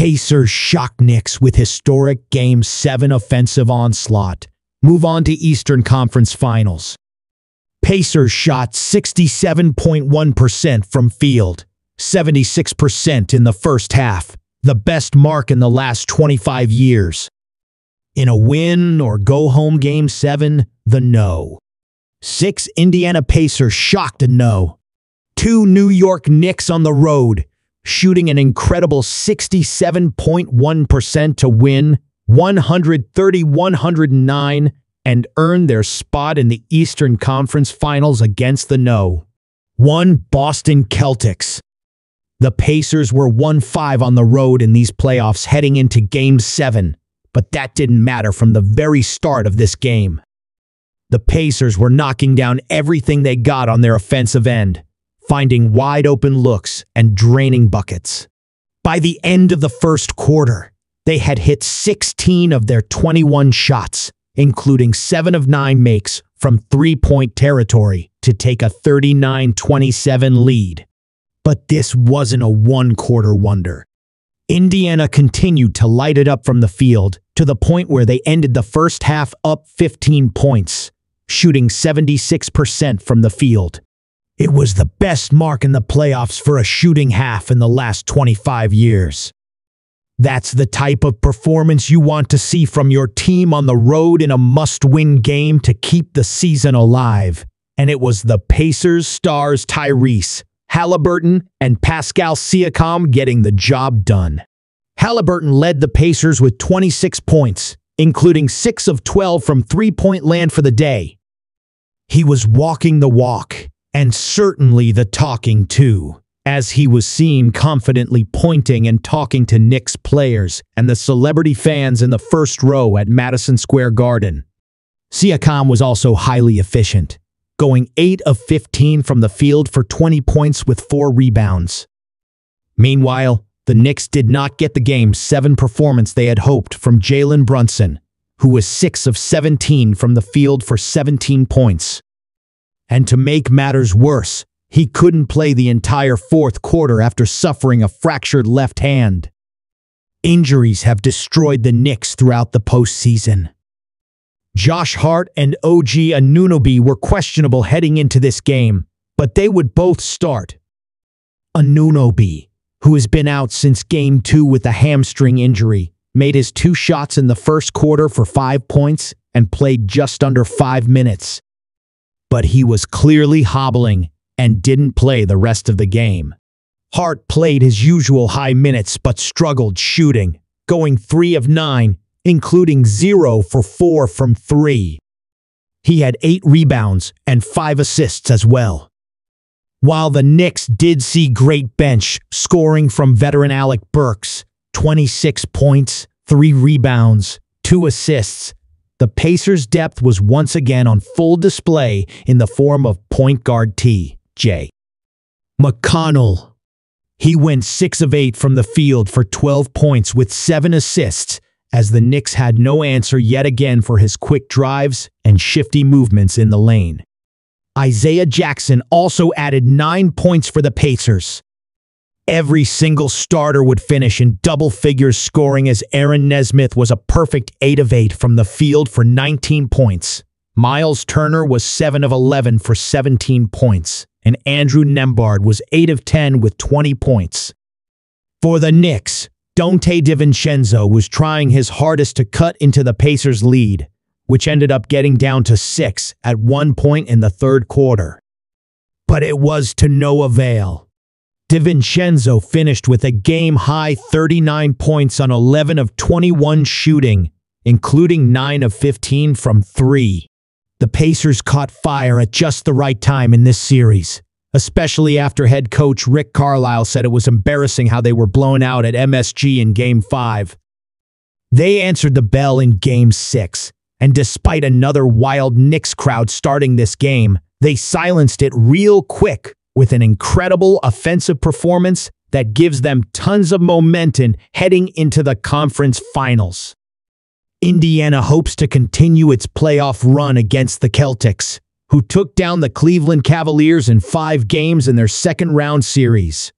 Pacers shock Knicks with historic Game 7 offensive onslaught. Move on to Eastern Conference Finals. Pacers shot 67.1% from field, 76% in the first half, the best mark in the last 25 years. In a win-or-go-home Game 7, the no. 6 Indiana Pacers shocked a no. 2 New York Knicks on the road, shooting an incredible 67.1% to win 130-109 and earn their spot in the Eastern Conference Finals against the no. 1 Boston Celtics. The Pacers were 1-5 on the road in these playoffs heading into Game 7, but that didn't matter from the very start of this game. The Pacers were knocking down everything they got on their offensive end, finding wide-open looks and draining buckets. By the end of the first quarter, they had hit 16 of their 21 shots, including 7 of 9 makes from three-point territory to take a 39-27 lead. But this wasn't a one-quarter wonder. Indiana continued to light it up from the field to the point where they ended the first half up 15 points, shooting 76% from the field. It was the best mark in the playoffs for a shooting half in the last 25 years. That's the type of performance you want to see from your team on the road in a must-win game to keep the season alive. And it was the Pacers stars Tyrese Halliburton and Pascal Siakam getting the job done. Halliburton led the Pacers with 26 points, including 6 of 12 from three-point land for the day. He was walking the walk, and certainly the talking too, as he was seen confidently pointing and talking to Knicks players and the celebrity fans in the first row at Madison Square Garden. Siakam was also highly efficient, going 8 of 15 from the field for 20 points with 4 rebounds. Meanwhile, the Knicks did not get the Game 7 performance they had hoped from Jalen Brunson, who was 6 of 17 from the field for 17 points. And to make matters worse, he couldn't play the entire fourth quarter after suffering a fractured left hand. Injuries have destroyed the Knicks throughout the postseason. Josh Hart and OG Anunoby were questionable heading into this game, but they would both start. Anunoby, who has been out since Game 2 with a hamstring injury, made his 2 shots in the first quarter for 5 points and played just under 5 minutes. But he was clearly hobbling and didn't play the rest of the game. Hart played his usual high minutes but struggled shooting, going 3 of 9, including 0 for 4 from 3. He had 8 rebounds and 5 assists as well. While the Knicks did see great bench scoring from veteran Alec Burks, 26 points, 3 rebounds, 2 assists, the Pacers' depth was once again on full display in the form of point guard T.J. McConnell. He went 6 of 8 from the field for 12 points with 7 assists, as the Knicks had no answer yet again for his quick drives and shifty movements in the lane. Isaiah Jackson also added 9 points for the Pacers. Every single starter would finish in double figures scoring, as Aaron Nesmith was a perfect 8 of 8 from the field for 19 points. Miles Turner was 7 of 11 for 17 points, and Andrew Nembhard was 8 of 10 with 20 points. For the Knicks, Donte DiVincenzo was trying his hardest to cut into the Pacers' lead, which ended up getting down to 6 at one point in the third quarter. But it was to no avail. DiVincenzo finished with a game-high 39 points on 11 of 21 shooting, including 9 of 15 from 3. The Pacers caught fire at just the right time in this series, especially after head coach Rick Carlisle said it was embarrassing how they were blown out at MSG in Game 5. They answered the bell in Game 6, and despite another wild Knicks crowd starting this game, they silenced it real quick with an incredible offensive performance that gives them tons of momentum heading into the conference finals. Indiana hopes to continue its playoff run against the Celtics, who took down the Cleveland Cavaliers in 5 games in their second-round series.